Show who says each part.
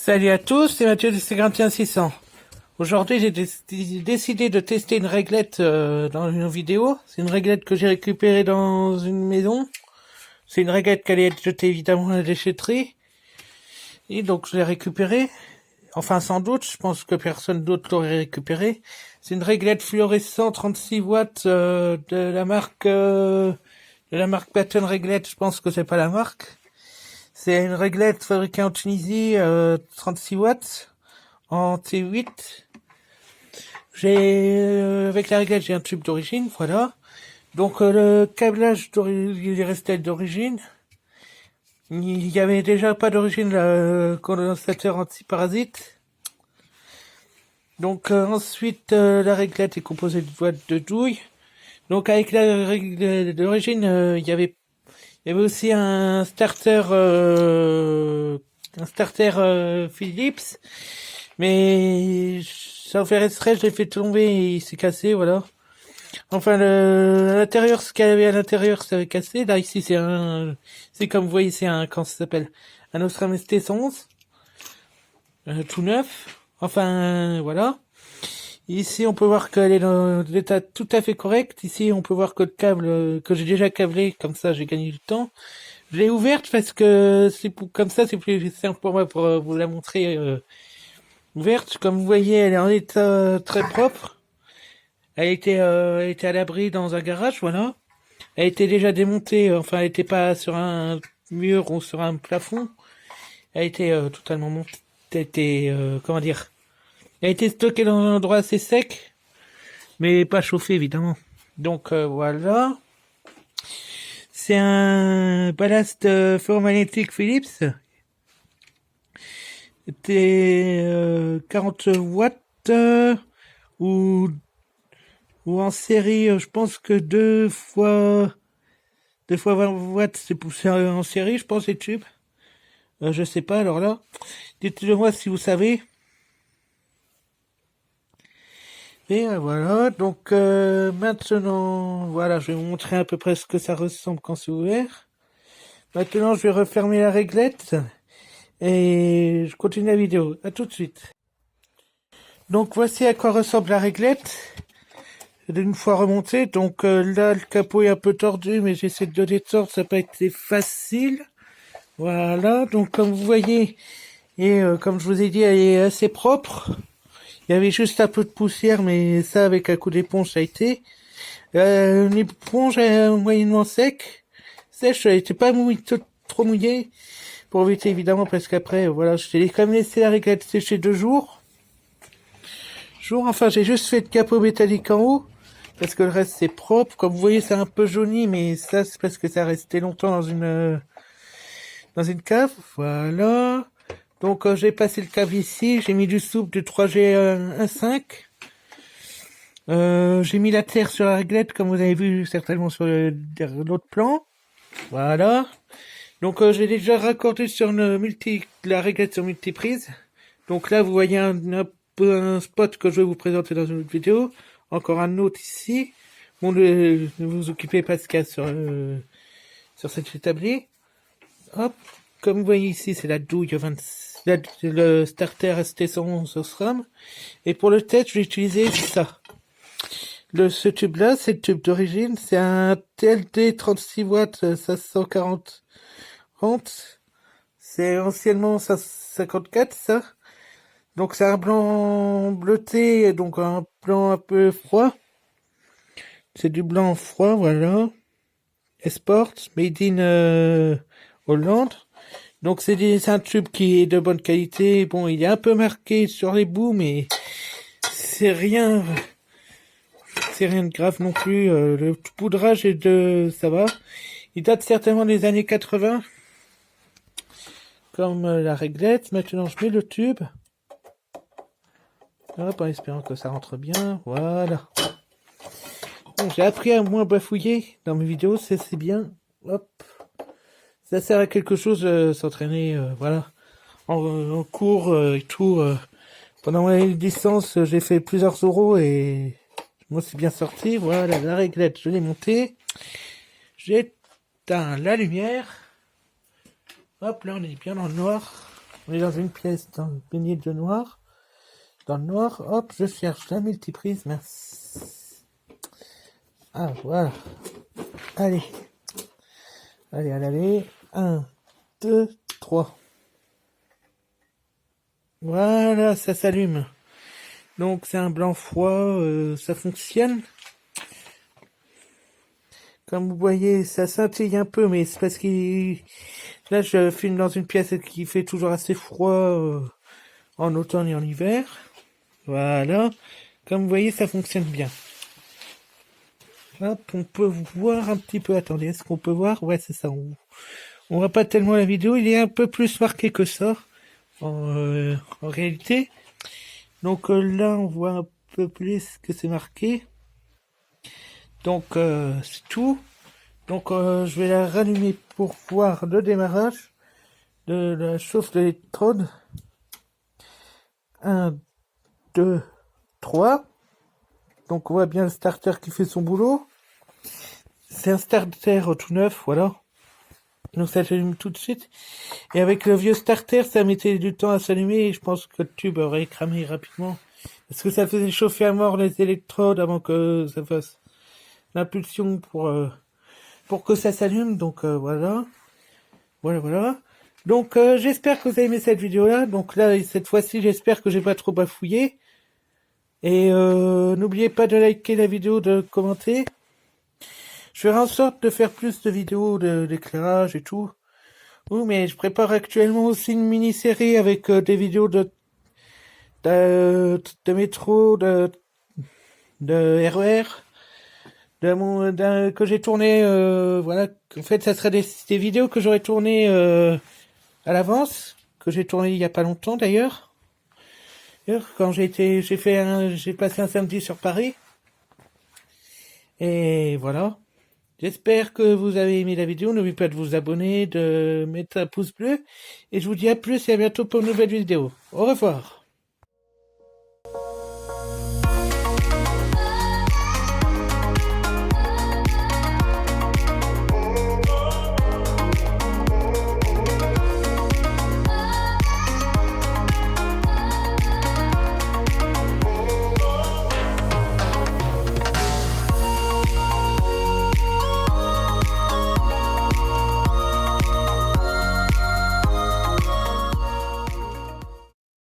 Speaker 1: Salut à tous, c'est Mathieu de 51600. Aujourd'hui, j'ai décidé de tester une réglette dans une vidéo. C'est une réglette que j'ai récupérée dans une maison. C'est une réglette qui allait être jetée évidemment à la déchetterie. Et donc, je l'ai récupérée. Enfin, sans doute, je pense que personne d'autre l'aurait récupérée. C'est une réglette fluorescente 36 watts de la marque Baton Réglette. Je pense que c'est pas la marque. C'est une réglette fabriquée en Tunisie, 36 watts, en T8. Avec la réglette, j'ai un tube d'origine, voilà. Donc, le câblage, il est resté d'origine. Il y avait déjà pas d'origine, le condensateur anti-parasite. Donc, ensuite, la réglette est composée de boîte de douille. Donc, avec la réglette d'origine, il y avait aussi un starter Philips, mais sans faire exprès, je l'ai fait tomber et il s'est cassé, voilà. Enfin, à l'intérieur, ce qu'il y avait à l'intérieur, ça avait cassé. Là, ici, c'est comme vous voyez, c'est comment ça s'appelle? Un Osram ST111, tout neuf. Enfin, voilà. Ici, on peut voir qu'elle est dans l'état tout à fait correct. Ici, on peut voir que le câble que j'ai déjà câblé, comme ça, j'ai gagné du temps. Je l'ai ouverte parce que comme ça, c'est plus simple pour moi pour vous la montrer ouverte. Comme vous voyez, elle est en état très propre. Elle était à l'abri dans un garage, voilà. Elle était déjà démontée. Enfin, elle était pas sur un mur ou sur un plafond. Elle était totalement montée. Elle était comment dire? Elle a été stockée dans un endroit assez sec, mais pas chauffé évidemment. Donc voilà. C'est un ballast ferromagnétique Philips. C'était 40 watts ou en série. Je pense que deux fois 20 watts c'est poussé en série. Je pense les tubes. Je sais pas. Alors là, dites-le moi si vous savez. Et voilà, donc maintenant, voilà, je vais vous montrer à peu près ce que ça ressemble quand c'est ouvert. Maintenant, je vais refermer la réglette et je continue la vidéo. À tout de suite. Donc voici à quoi ressemble la réglette d'une fois remontée. Donc là, le capot est un peu tordu, mais j'essaie de le détordre, ça n'a pas été facile. Voilà, donc comme vous voyez, et comme je vous ai dit, elle est assez propre. Il y avait juste un peu de poussière, mais ça, avec un coup d'éponge, ça a été. L'éponge est moyennement sèche, elle était pas trop mouillée, pour éviter évidemment, parce qu'après, voilà, je l'ai quand même laissé la réglette sécher 2 jours. Enfin, j'ai juste fait de capot métallique en haut, parce que le reste c'est propre. Comme vous voyez, c'est un peu jauni, mais ça, c'est parce que ça restait longtemps dans une cave. Voilà. Donc j'ai passé le câble ici, j'ai mis du souple de 3G 1.5. J'ai mis la terre sur la réglette, comme vous avez vu certainement sur l'autre plan. Voilà. Donc j'ai déjà raccordé sur la réglette sur multiprise. Donc là vous voyez un spot que je vais vous présenter dans une autre vidéo. Encore un autre ici. Bon, ne vous occupez pas de ce qu'il y a sur cette établie. Hop. Comme vous voyez ici, c'est la douille le starter ST111 Osram. Et pour le test, je vais utiliser ça. Ce tube-là, c'est le tube d'origine. C'est un TLD 36 watts 540 volts. C'est anciennement 54, ça. Donc c'est un blanc bleuté, donc un blanc un peu froid. C'est du blanc froid, voilà. Esport, made in Hollande. Donc c'est un tube qui est de bonne qualité. Bon, il est un peu marqué sur les bouts, mais c'est rien de grave non plus. Le poudrage ça va. Il date certainement des années 80, comme la réglette. Maintenant, je mets le tube. Hop, en espérant que ça rentre bien. Voilà. Bon, j'ai appris à moins bafouiller dans mes vidéos, c'est bien. Hop. Ça sert à quelque chose s'entraîner, voilà, en cours et tout. Pendant ma licence, j'ai fait plusieurs euros et moi c'est bien sorti. Voilà, la réglette, je l'ai montée. J'éteins la lumière. Hop, là on est bien dans le noir. On est dans une pièce baignée de noir. Dans le noir, hop, je cherche la multiprise, merci. Ah, voilà. Allez. Allez. 1, 2, 3. Voilà, ça s'allume. Donc c'est un blanc froid, ça fonctionne. Comme vous voyez, ça scintille un peu, mais c'est parce que là je filme dans une pièce qui fait toujours assez froid en automne et en hiver. Voilà. Comme vous voyez, ça fonctionne bien. Hop, on peut voir un petit peu. Attendez, est-ce qu'on peut voir? Ouais, c'est ça. On voit pas tellement la vidéo. Il est un peu plus marqué que ça en réalité. Donc là, on voit un peu plus que c'est marqué. Donc c'est tout. Donc je vais la rallumer pour voir le démarrage de la chauffe d'électrode. 1, 2, 3. Donc on voit bien le starter qui fait son boulot. C'est un starter tout neuf, voilà. Donc ça s'allume tout de suite. Et avec le vieux starter, ça mettait du temps à s'allumer et je pense que le tube aurait cramé rapidement. Parce que ça faisait chauffer à mort les électrodes avant que ça fasse l'impulsion pour que ça s'allume. Donc voilà. Donc j'espère que vous avez aimé cette vidéo-là. Donc là, cette fois-ci, j'espère que j'ai pas trop bafouillé. Et n'oubliez pas de liker la vidéo, de commenter. Je ferai en sorte de faire plus de vidéos d'éclairage et tout. Oui, mais je prépare actuellement aussi une mini-série avec des vidéos de métro, de RER, que j'ai tourné, voilà. En fait, ça serait des vidéos que j'aurais tournées à l'avance, que j'ai tourné il y a pas longtemps d'ailleurs. Quand j'ai passé un samedi sur Paris. Et voilà. J'espère que vous avez aimé la vidéo. N'oubliez pas de vous abonner, de mettre un pouce bleu. Et je vous dis à plus et à bientôt pour une nouvelle vidéo. Au revoir.